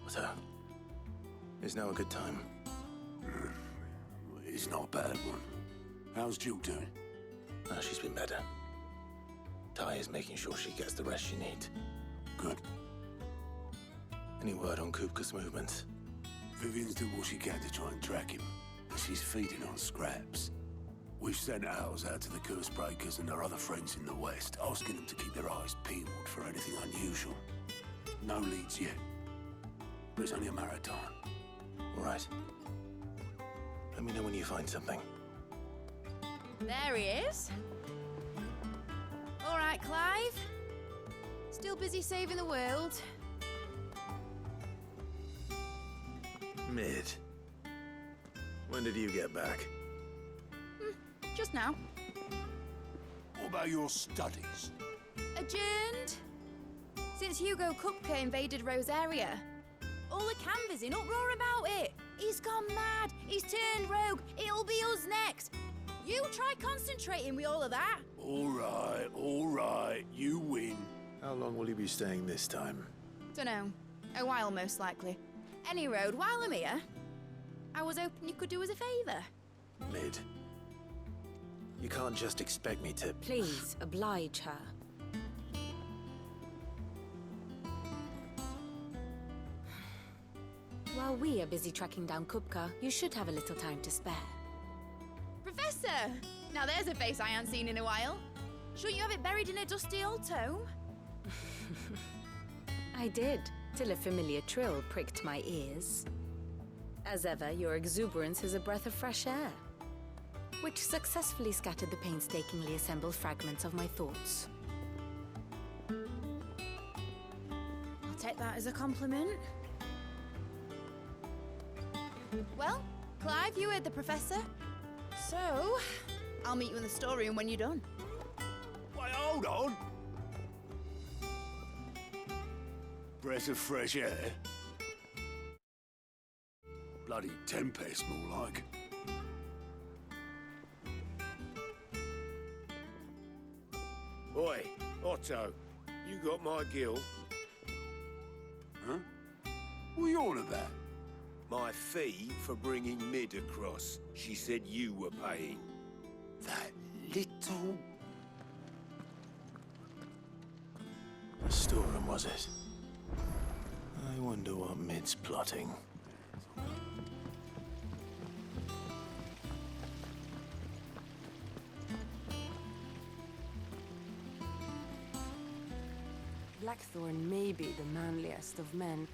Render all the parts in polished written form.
So, is now a good time? It's not a bad one. How's Jill doing? Oh, she's been better. Ty is making sure she gets the rest she needs. Good. Any word on Kupka's movements? Vivian's doing what she can to try and track him, but she's feeding on scraps. We've sent ours out to the curse breakers and our other friends in the west, asking them to keep their eyes peeled for anything unusual. No leads yet, but it's only a matter of time. All right. Let me know when you find something. There he is. All right, Clive. Still busy saving the world. Mid. When did you get back? Just now. What about your studies? Adjourned. Since Hugo Kupka invaded Rosaria. All the canvass in uproar about it. He's gone mad. He's turned rogue. It'll be us next. You try concentrating with all of that. All right. You win. How long will you be staying this time? Dunno. A while, most likely. Any road, while I'm here, I was hoping you could do us a favour. Mid. You can't just expect me to... Please, oblige her. While we are busy tracking down Kupka, you should have a little time to spare. Professor! Now there's a face I haven't seen in a while. Shouldn't you have it buried in a dusty old tome? I did, till a familiar trill pricked my ears. As ever, your exuberance is a breath of fresh air, which successfully scattered the painstakingly assembled fragments of my thoughts. I'll take that as a compliment. Well, Clive, you heard the Professor. So, I'll meet you in the storeroom when you're done. Wait, hold on. Breath of fresh air. Bloody tempest, more like. Oi, Otto, you got my gill? Huh? What are you on about? My fee for bringing Mid across. She said you were paying. That little... The storeroom, was it? I wonder what Mid's plotting. Blackthorn may be the manliest of men,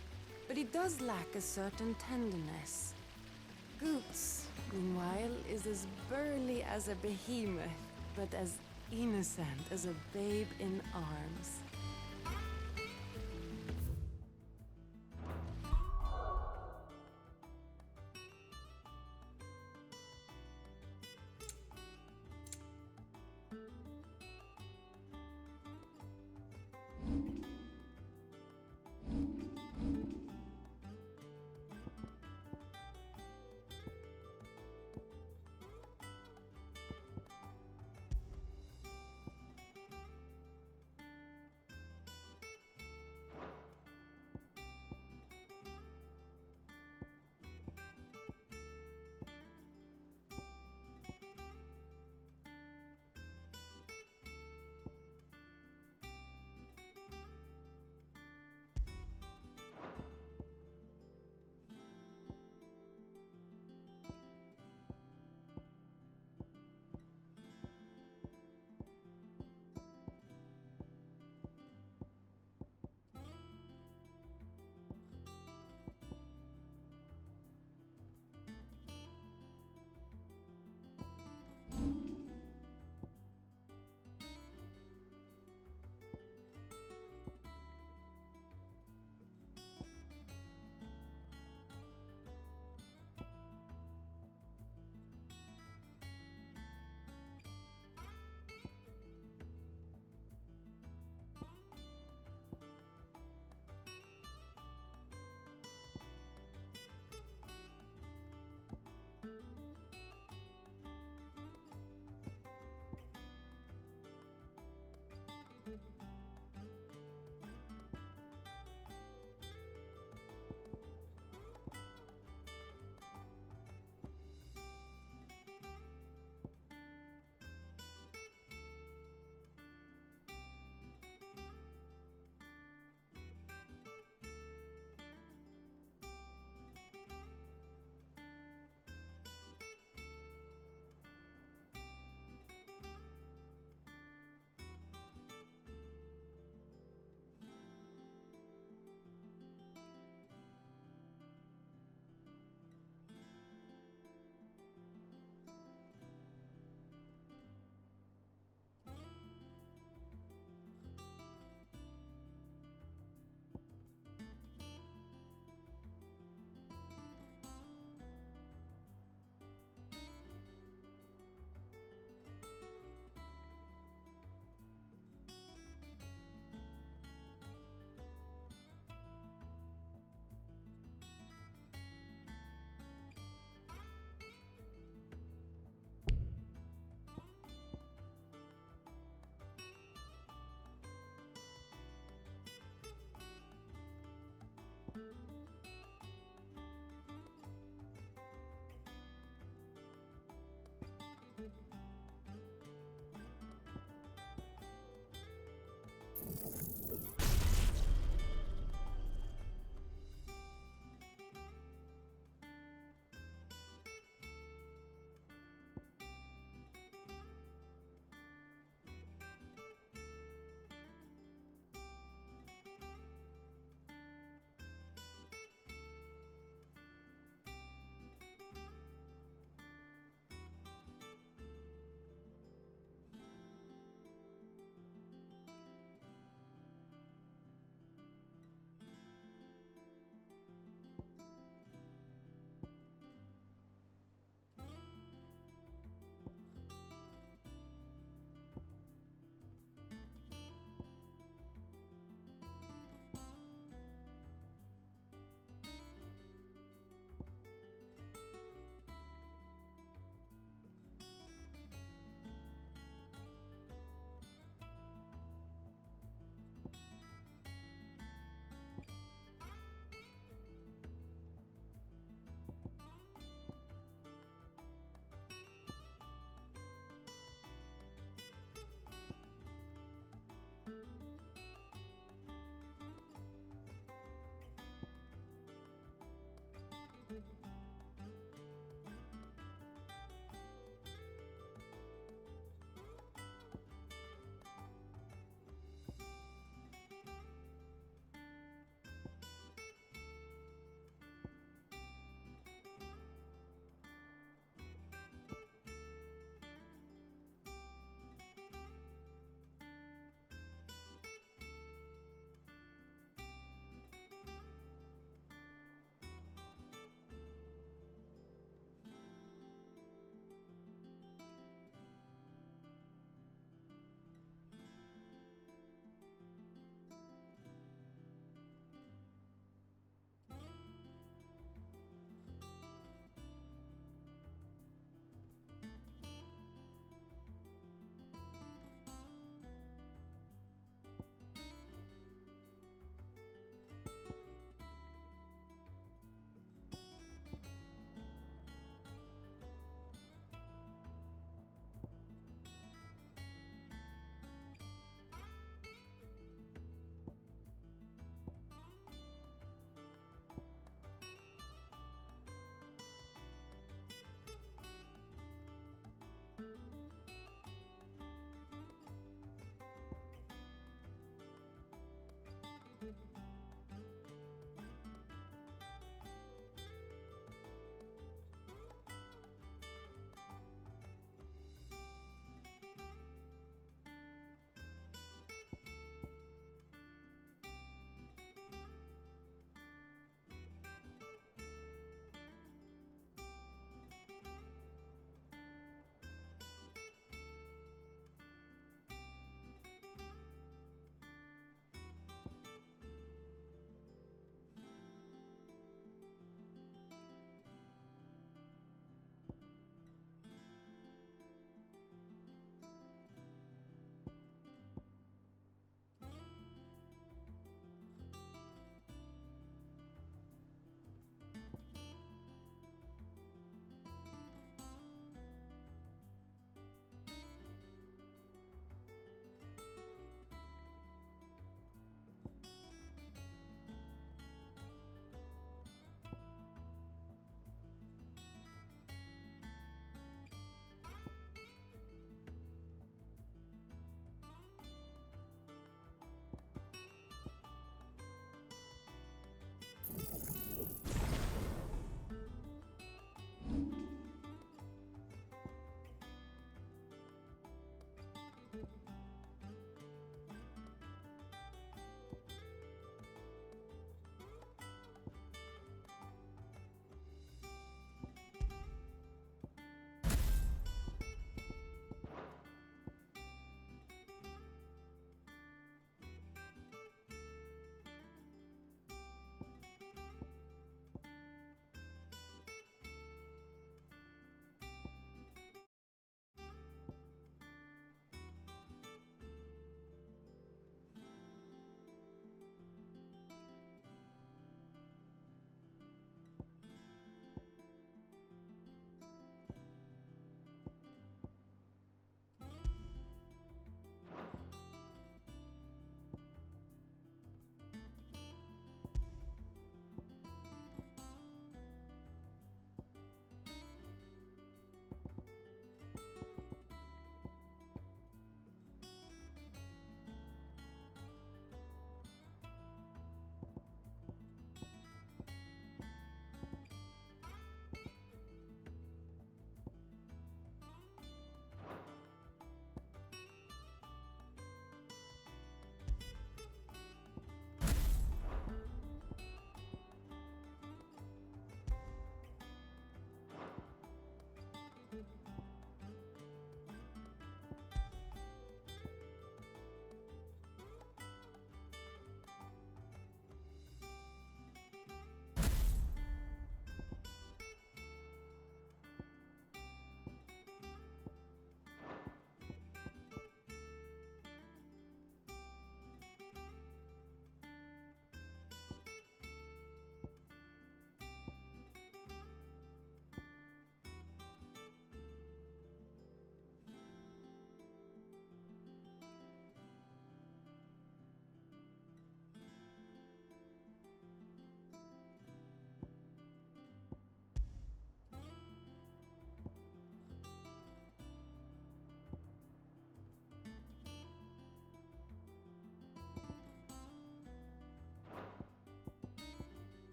but he does lack a certain tenderness. Goots, meanwhile, is as burly as a behemoth, but as innocent as a babe in arms.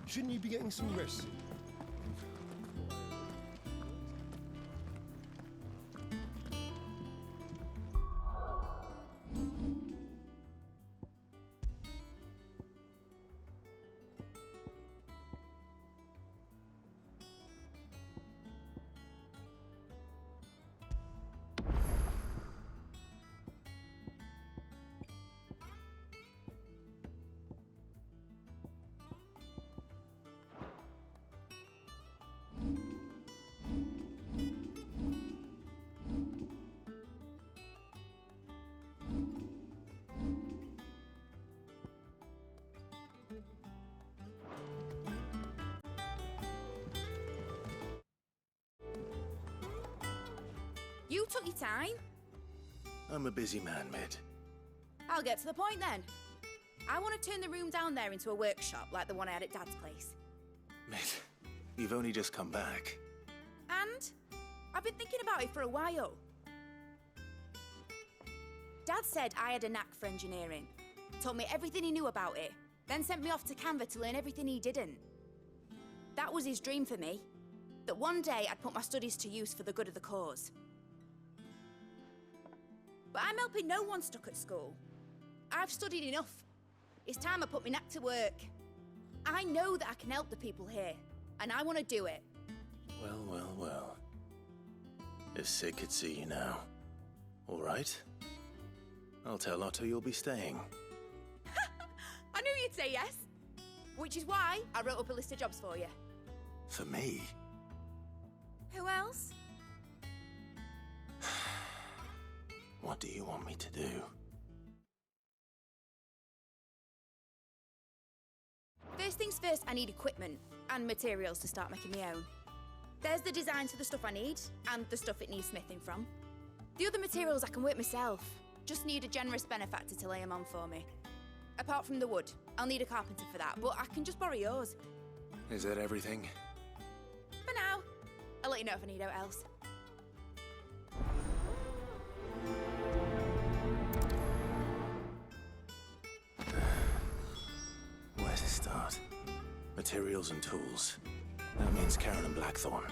Shouldn't you be getting some rest? You took your time. I'm a busy man, Mid. I'll get to the point then. I want to turn the room down there into a workshop like the one I had at Dad's place. Mid, you've only just come back. And I've been thinking about it for a while. Dad said I had a knack for engineering, told me everything he knew about it, then sent me off to Canva to learn everything he didn't. That was his dream for me, that one day I'd put my studies to use for the good of the cause. But I'm helping no one stuck at school. I've studied enough. It's time I put my knack to work. I know that I can help the people here, and I want to do it. Well, well, well. If Sid could see you now. All right. I'll tell Otto you'll be staying. I knew you'd say yes. Which is why I wrote up a list of jobs for you. For me? Who else? What do you want me to do? First things first, I need equipment and materials to start making my own. There's the designs for the stuff I need and the stuff it needs smithing from. The other materials I can work myself. Just need a generous benefactor to lay them on for me. Apart from the wood, I'll need a carpenter for that, but I can just borrow yours. Is that everything? For now. I'll let you know if I need out else. Where to start? Materials and tools. That means Karen and Blackthorn.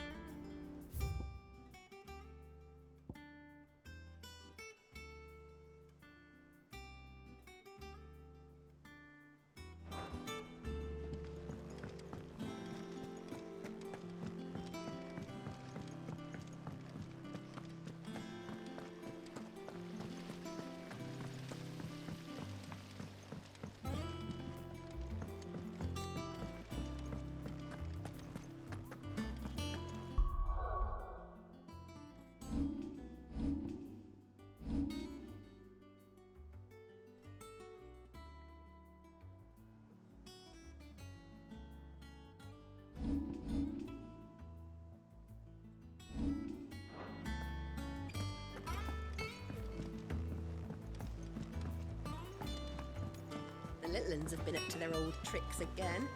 The little uns have been up to their old tricks again.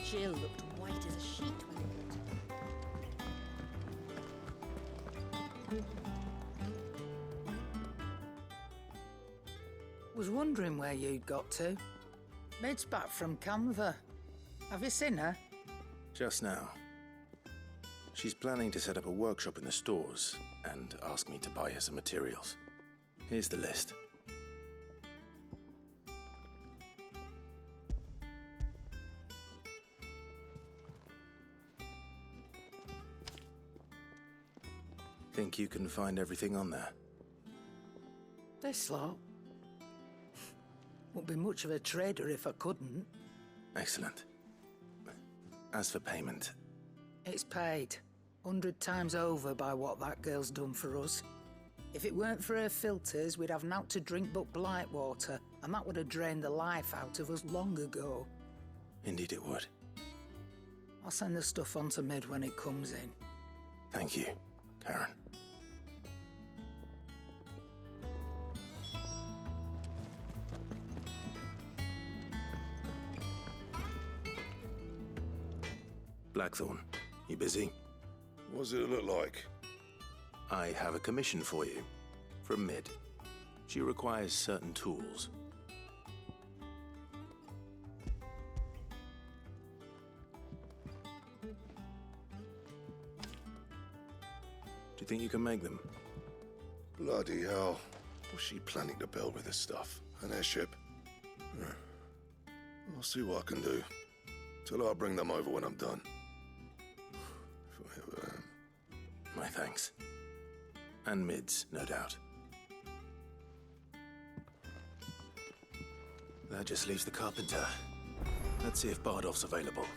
Jill looked white as a sheet when it Was wondering where you'd got to. Mid's back from Canva. Have you seen her? Just now. She's planning to set up a workshop in the stores and ask me to buy her some materials. Here's the list. Think you can find everything on there? This lot. Wouldn't be much of a trader if I couldn't. Excellent. As for payment... It's paid. 100 times over by what that girl's done for us. If it weren't for her filters, we'd have naught to drink but blight water, and that would have drained the life out of us long ago. Indeed it would. I'll send the stuff on to Mid when it comes in. Thank you, Karen. Blackthorn, you busy? What does it look like? I have a commission for you. From Mid. She requires certain tools. think you can make them? Bloody hell. What's she planning to build with this stuff? An airship? I'll see what I can do. Tell her I'll bring them over when I'm done. If I ever am. My thanks. And Mids, no doubt. That just leaves the carpenter. Let's see if Bardolph's available.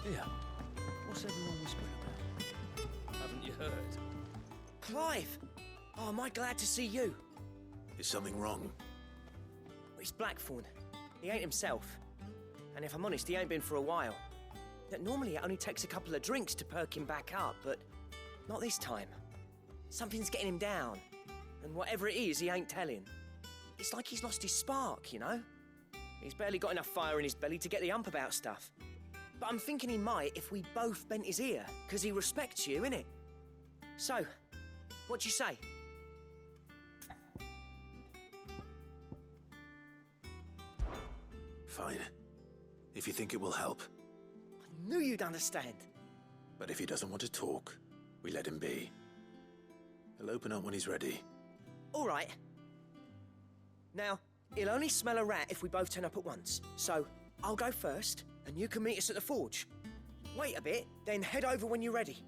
Here, what's everyone whispering about? Haven't you heard? Clive! Oh, am I glad to see you? Is something wrong? It's Blackthorn. He ain't himself. And if I'm honest, he ain't been for a while. Normally it only takes a couple of drinks to perk him back up, but not this time. Something's getting him down. And whatever it is, he ain't telling. It's like he's lost his spark, you know? He's barely got enough fire in his belly to get the ump about stuff. But I'm thinking he might if we both bent his ear, because he respects you, innit? So, what do you say? Fine. If you think it will help. I knew you'd understand. But if he doesn't want to talk, we let him be. He'll open up when he's ready. All right. Now, he'll only smell a rat if we both turn up at once. So, I'll go first, and you can meet us at the forge. Wait a bit, then head over when you're ready.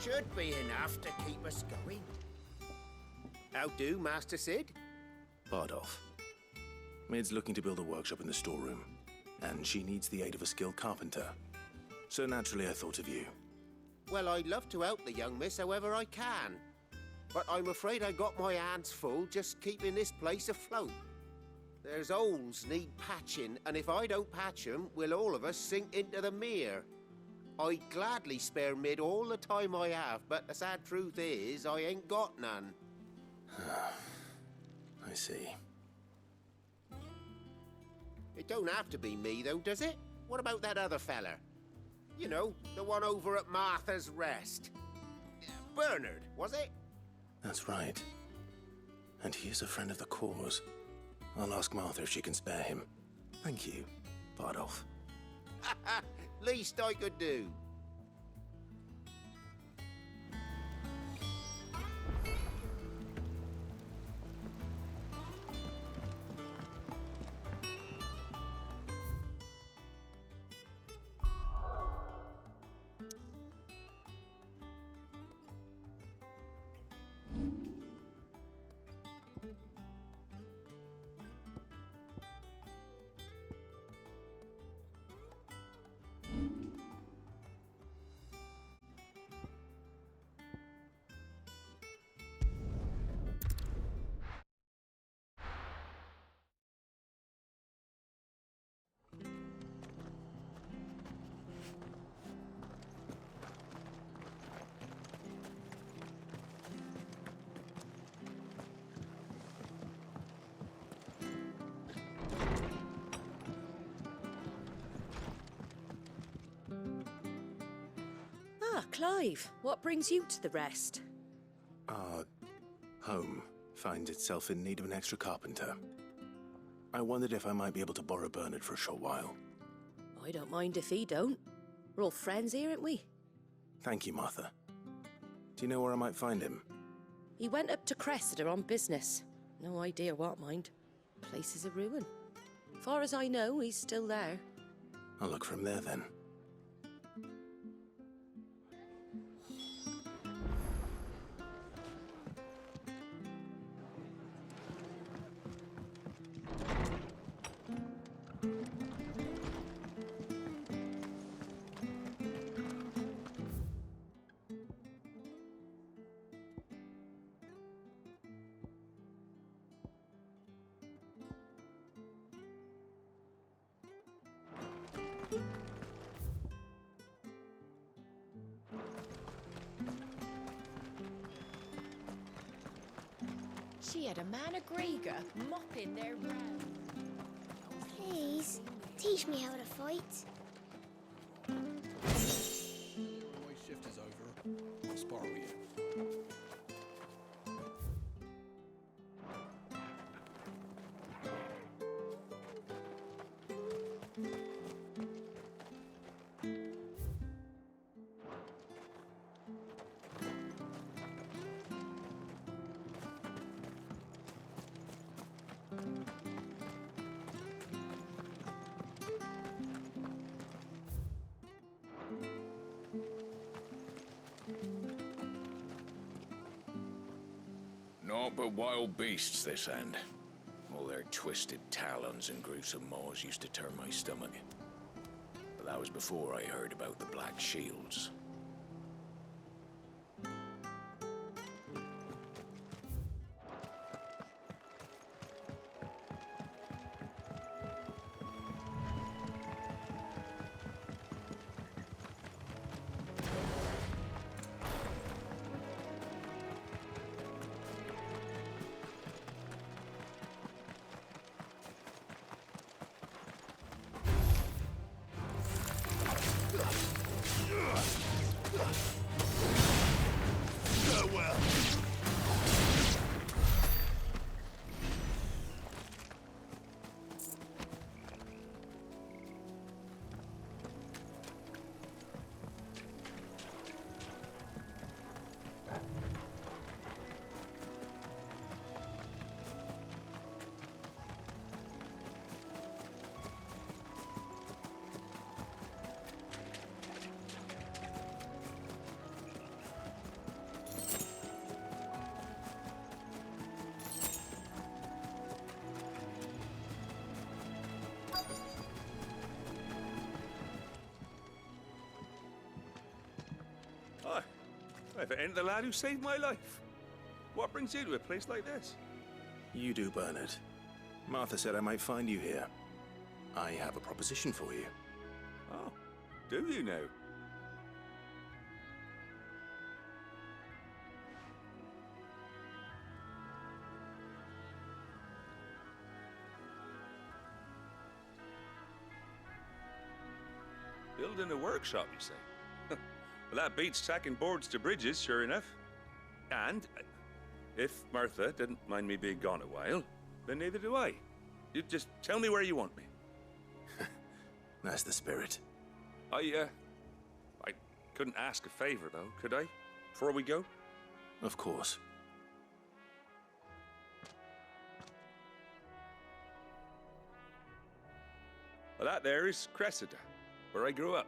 Should be enough to keep us going. How do, Master Sid? Bardolph. Mid's looking to build a workshop in the storeroom, and she needs the aid of a skilled carpenter. So naturally I thought of you. Well, I'd love to help the young miss however I can. But I'm afraid I got my hands full just keeping this place afloat. There's holes need patching, and if I don't patch them, we'll all of us sink into the mere. I'd gladly spare Mid all the time I have, but the sad truth is, I ain't got none. I see. It don't have to be me, though, does it? What about that other fella? You know, the one over at Martha's Rest. Bernard, was it? That's right. And he is a friend of the cause. I'll ask Martha if she can spare him. Thank you, Bardolph. Least I could do. Ah, Clive, what brings you to the Rest? Our home finds itself in need of an extra carpenter. I wondered if I might be able to borrow Bernard for a short while. I don't mind if he don't. We're all friends here, aren't we? Thank you, Martha. Do you know where I might find him? He went up to Cressida on business. No idea what, mind. Place is a ruin. Far as I know, he's still there. I'll look for him there then. She had a man of Grieger mopping their ground. Please, teach me how to fight. My shift is over. I'll spar with you. Naught but wild beasts, this end. All their twisted talons and gruesome maws used to turn my stomach. But that was before I heard about the Black Shields. If it ain't the lad who saved my life. What brings you to a place like this? You do, Bernard. Martha said I might find you here. I have a proposition for you. Oh, do you now? Building a workshop, you say? Well, that beats tacking boards to bridges, sure enough. And if Martha didn't mind me being gone a while, then neither do I. You just tell me where you want me. That's the spirit. I couldn't ask a favor, though, could I? Before we go? Of course. Well, that there is Cressida, where I grew up.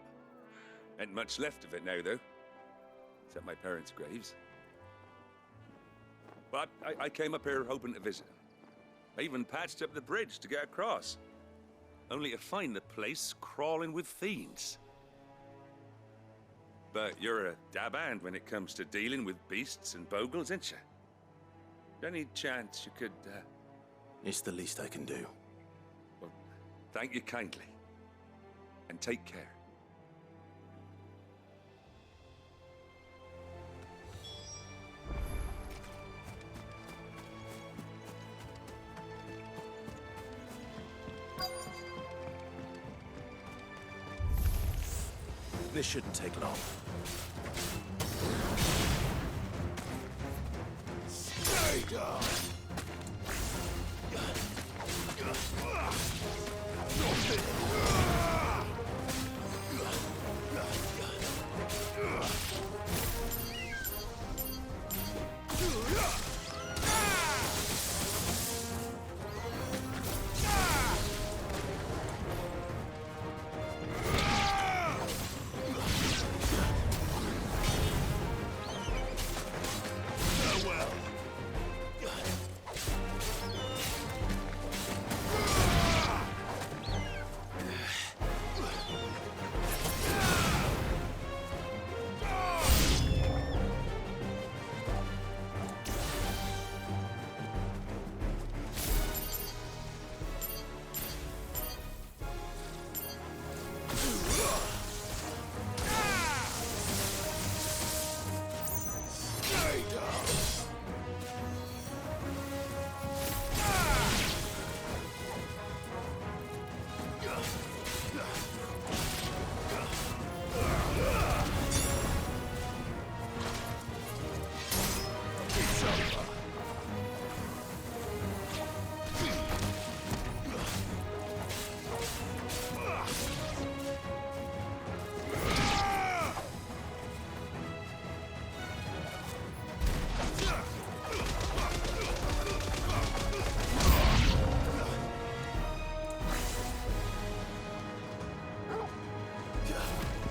Ain't much left of it now, though. Except my parents' graves. But I came up here hoping to visit them. I even patched up the bridge to get across. Only to find the place crawling with fiends. But you're a dab hand when it comes to dealing with beasts and bogles, ain't you? Any chance you could, It's the least I can do. Well, thank you kindly. And take care. This shouldn't take long. Stay down!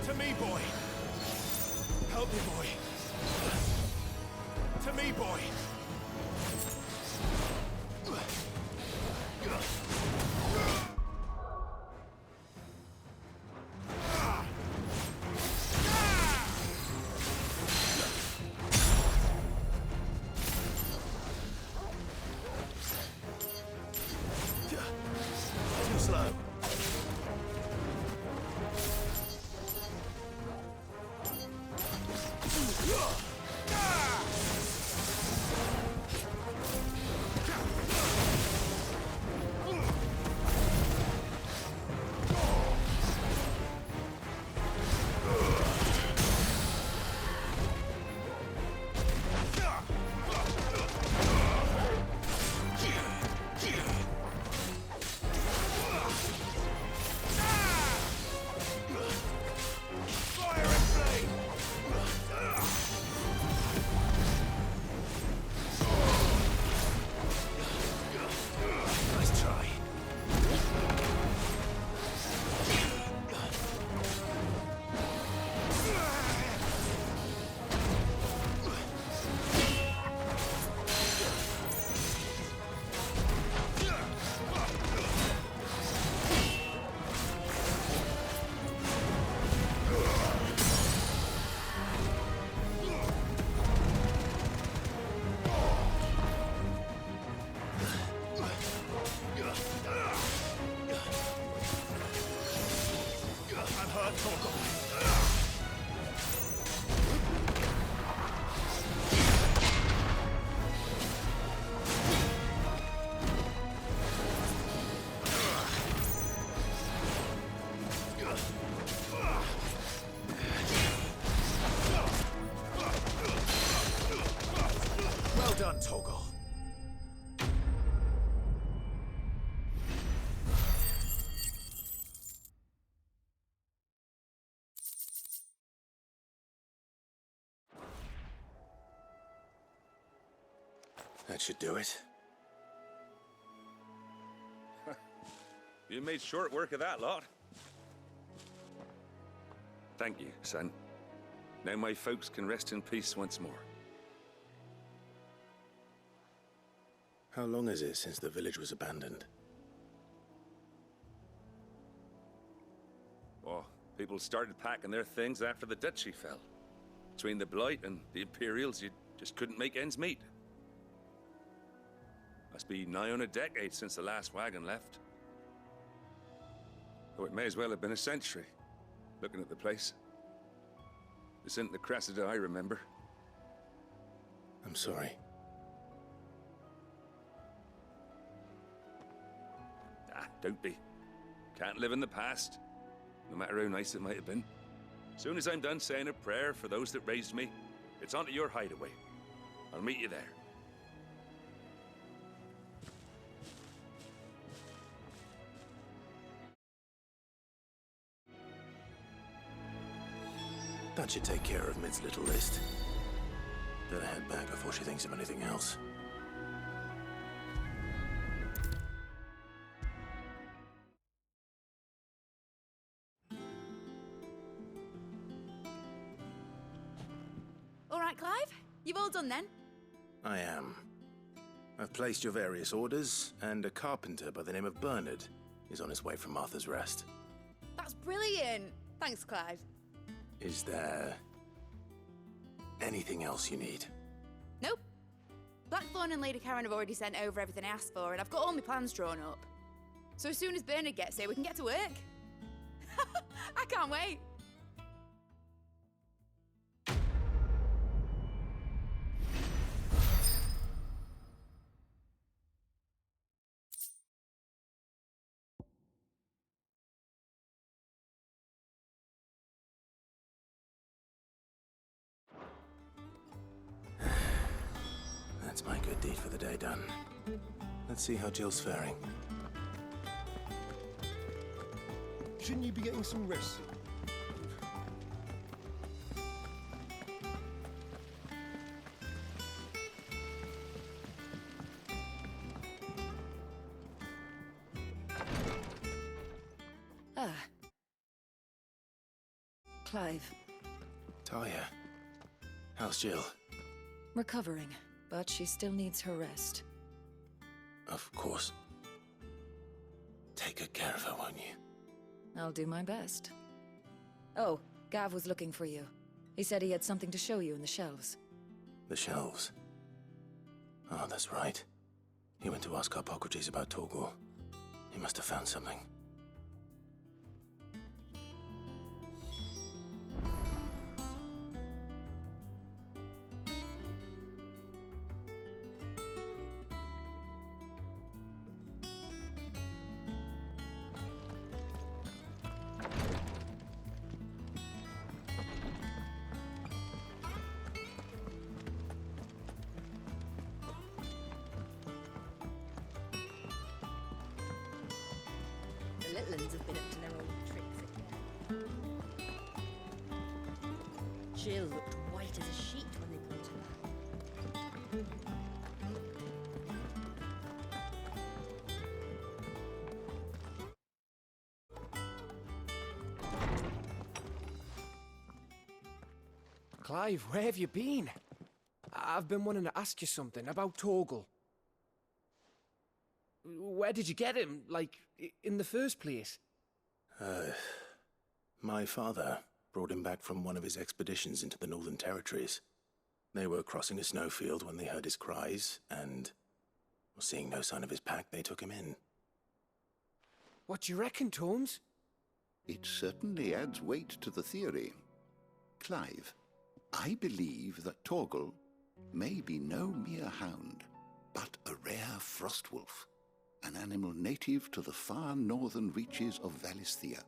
To me, boy. Help me, boy. To me, boy. Too slow. done, Toggle. That should do it. You made short work of that lot. Thank you, son. Now my folks can rest in peace once more. How long is it since the village was abandoned? Oh, people started packing their things after the duchy fell. Between the Blight and the Imperials, you just couldn't make ends meet. Must be nigh on a decade since the last wagon left. Oh, it may as well have been a century, looking at the place. This isn't the Cressida I remember. I'm sorry. Ah, don't be. Can't live in the past, no matter how nice it might have been. Soon as I'm done saying a prayer for those that raised me, it's on to your hideaway. I'll meet you there. That should take care of Mid's little list. Better head back before she thinks of anything else. All right, Clive? You've all done then? I am. I've placed your various orders, and a carpenter by the name of Bernard is on his way from Martha's Rest. That's brilliant. Thanks, Clive. Is there anything else you need? Nope. Blackthorn and Lady Karen have already sent over everything I asked for, and I've got all my plans drawn up. So as soon as Bernard gets here, we can get to work. I can't wait. That's my good deed for the day done. Let's see how Jill's faring. Shouldn't you be getting some rest? Ah. Clive. Talia. How's Jill? Recovering, but she still needs her rest. Of course. Take good care of her, won't you? I'll do my best. Oh, Gav was looking for you. He said he had something to show you in the shelves. The shelves? Oh, that's right. He went to ask Harpocrates about Torgor. He must have found something. The little ones have been up to their old tricks again. Jill looked white as a sheet when they put her back. Clive, where have you been? I've been wanting to ask you something about Torgal. Where did you get him, like, in the first place? My father brought him back from one of his expeditions into the Northern Territories. They were crossing a snowfield when they heard his cries, and, seeing no sign of his pack, they took him in. What do you reckon, Tomes? It certainly adds weight to the theory. Clive, I believe that Torgal may be no mere hound, but a rare frostwolf, an animal native to the far northern reaches of Valisthea.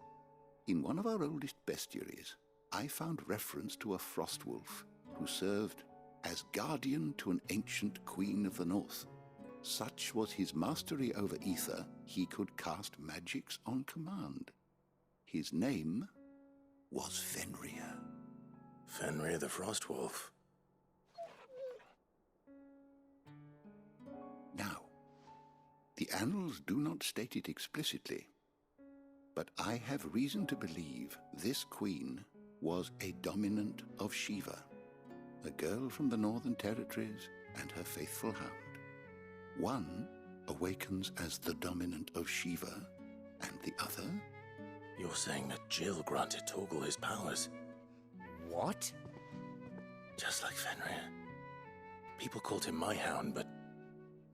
In one of our oldest bestiaries, I found reference to a frostwolf who served as guardian to an ancient queen of the north. Such was his mastery over ether, he could cast magics on command. His name was Fenrir. Fenrir the Frostwolf. Now, the annals do not state it explicitly, but I have reason to believe this queen was a dominant of Shiva, a girl from the Northern Territories and her faithful hound. One awakens as the dominant of Shiva, and the other? You're saying that Jill granted Torgal his powers? What? Just like Fenrir. People called him my hound, but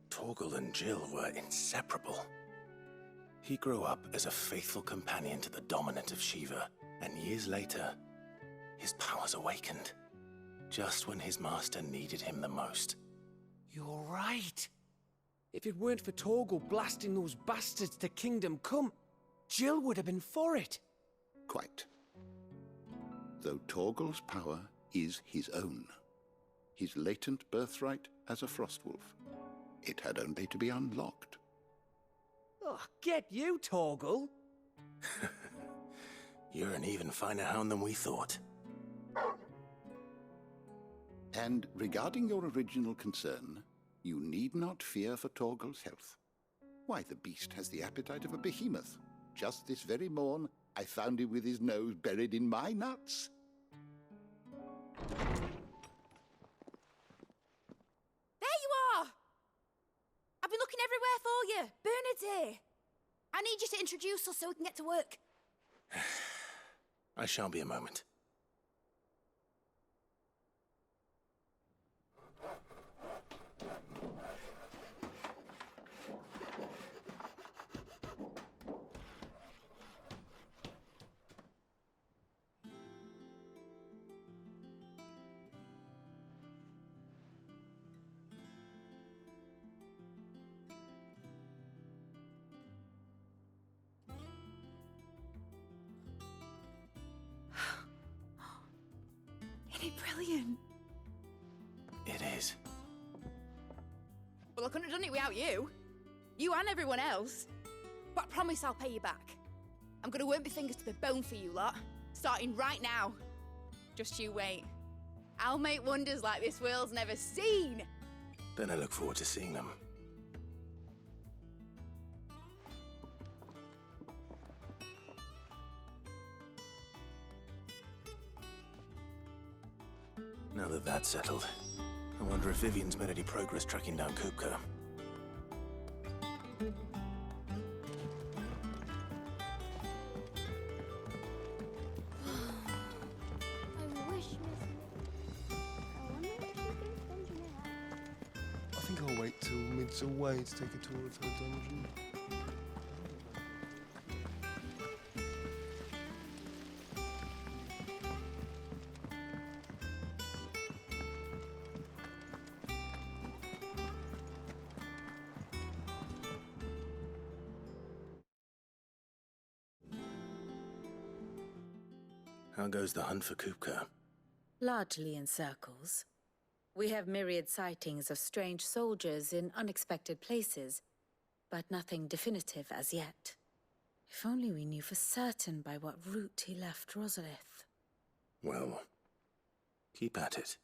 Torgal and Jill were inseparable. He grew up as a faithful companion to the dominant of Shiva, and years later, his powers awakened, just when his master needed him the most. You're right. If it weren't for Torgal blasting those bastards to Kingdom Come, Jill would have been for it. Quite. Though Torgal's power is his own, his latent birthright as a Frostwolf, it had only to be unlocked. Oh, get you, Torgal! You're an even finer hound than we thought. And regarding your original concern, you need not fear for Torgal's health. Why, the beast has the appetite of a behemoth. Just this very morn, I found him with his nose buried in my nuts. There you are! I've been looking everywhere for you. Bernard's here. I need you to introduce us so we can get to work. I shall be a moment. Isn't it brilliant? It is. Well, I couldn't have done it without you. You and everyone else. But I promise I'll pay you back. I'm gonna work my fingers to the bone for you lot, starting right now. Just you wait. I'll make wonders like this world's never seen. Then I look forward to seeing them. Now that that's settled, I wonder if Vivian's made any progress tracking down Kupka. I wish Miss... I wonder what she thinks Benjamin has. I think I'll wait till Mid's away to take a tour of her dungeon. How goes the hunt for Kupka? Largely in circles. We have myriad sightings of strange soldiers in unexpected places, but nothing definitive as yet. If only we knew for certain by what route he left Rosalith. Well, keep at it.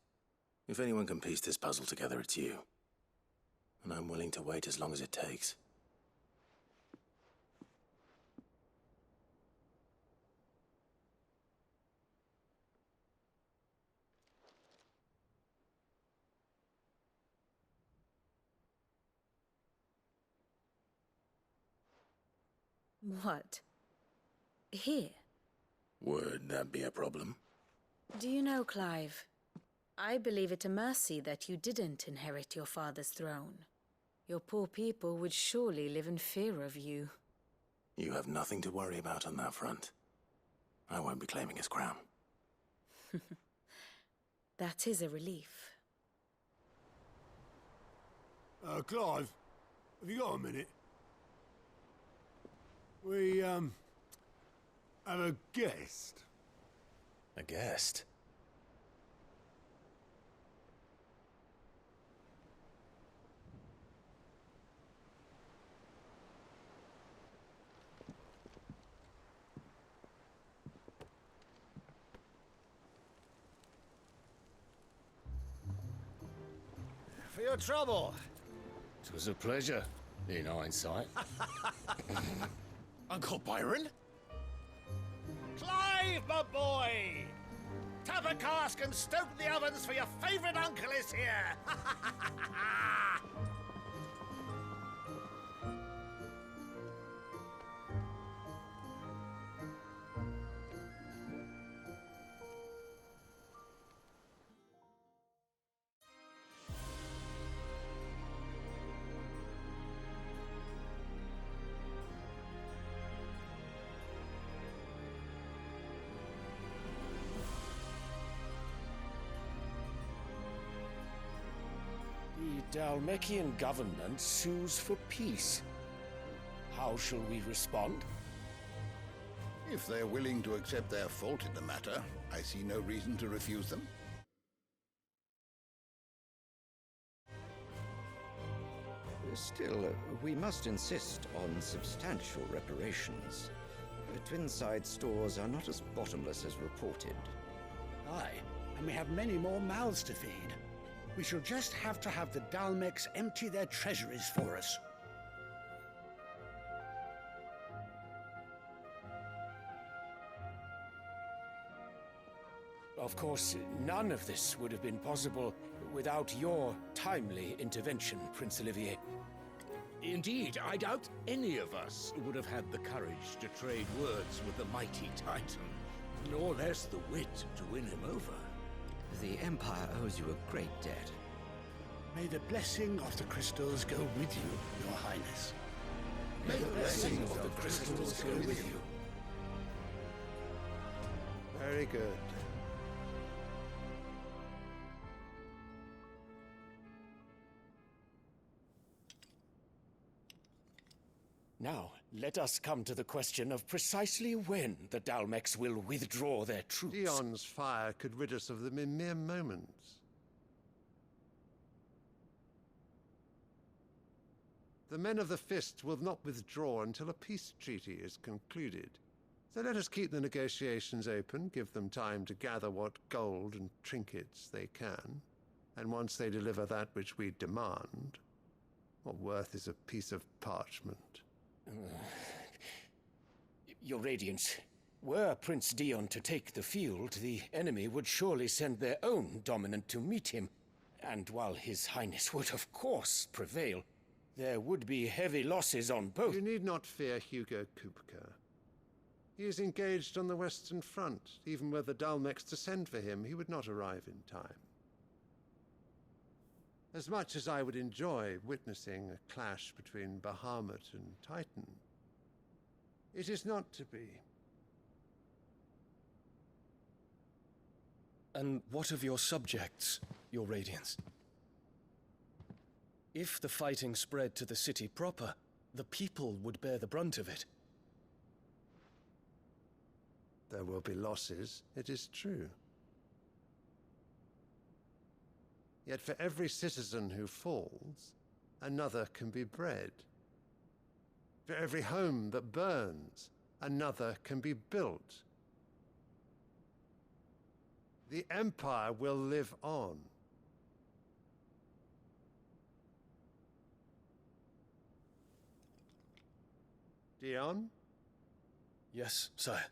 If anyone can piece this puzzle together, it's you. And I'm willing to wait as long as it takes. What? Here? Would that be a problem? Do you know, Clive, I believe it a mercy that you didn't inherit your father's throne. Your poor people would surely live in fear of you. You have nothing to worry about on that front. I won't be claiming his crown. That is a relief. Clive, have you got a minute? We, have a guest. A guest? your trouble? It was a pleasure, in hindsight. Uncle Byron? Clive, my boy! Tap a cask and stoke the ovens, for your favourite uncle is here! The Dalmekian government sues for peace. How shall we respond? If they're willing to accept their fault in the matter, I see no reason to refuse them. Still, we must insist on substantial reparations. The Twinside stores are not as bottomless as reported. Aye, and we have many more mouths to feed. We shall just have to have the Dalmecs empty their treasuries for us. Of course, none of this would have been possible without your timely intervention, Prince Olivier. Indeed, I doubt any of us would have had the courage to trade words with the mighty Titan, nor less the wit to win him over. The Empire owes you a great debt. May the blessing of the crystals go with you, Your Highness. May the blessing of the crystals go with you. Very good. Now, let us come to the question of precisely when the Dalmecs will withdraw their troops. Dion's fire could rid us of them in mere moments. The men of the Fist will not withdraw until a peace treaty is concluded. So let us keep the negotiations open, give them time to gather what gold and trinkets they can, and once they deliver that which we demand, what worth is a piece of parchment? Your Radiance, were Prince Dion to take the field, the enemy would surely send their own dominant to meet him. And while His Highness would of course prevail, there would be heavy losses on both. You need not fear Hugo Kupka. He is engaged on the Western Front. Even were the Dalmecs to send for him, he would not arrive in time. As much as I would enjoy witnessing a clash between Bahamut and Titan, it is not to be. And what of your subjects, Your Radiance? If the fighting spread to the city proper, the people would bear the brunt of it. There will be losses, it is true. Yet for every citizen who falls, another can be bred. For every home that burns, another can be built. The Empire will live on. Dion? Yes, sire.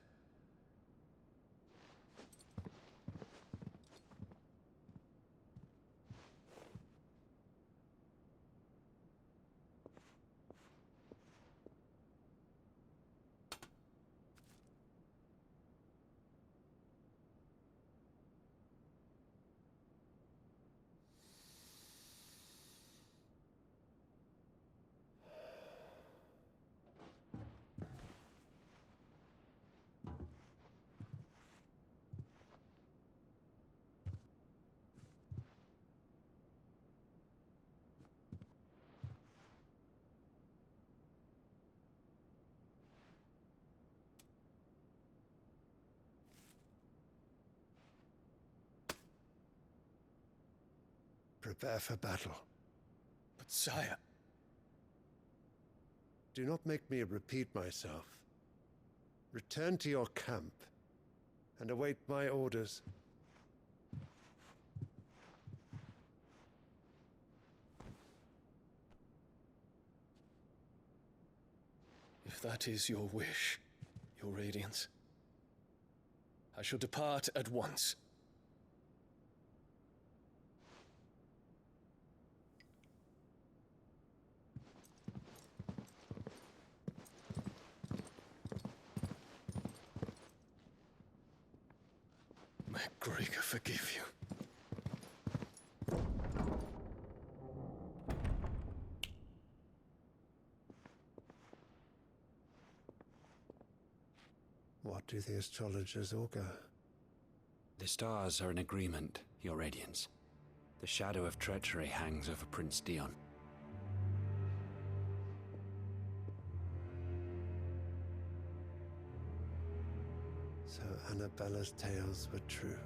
Prepare for battle. But sire... Do not make me repeat myself. Return to your camp and await my orders. If that is your wish, your Radiance, I shall depart at once. May Gregor forgive you. What do the astrologers augur? The stars are in agreement, Your Radiance. The shadow of treachery hangs over Prince Dion. So Annabella's tales were true.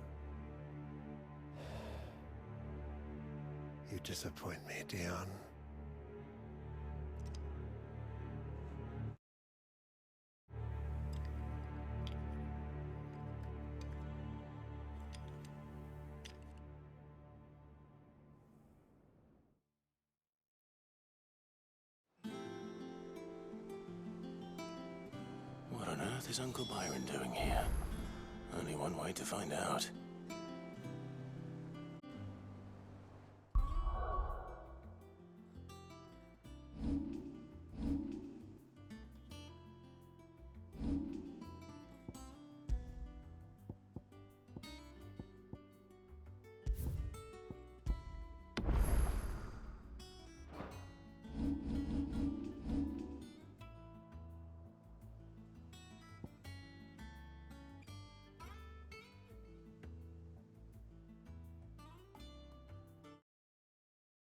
You disappoint me, Dion. What on earth is Uncle Byron doing here? Only one way to find out.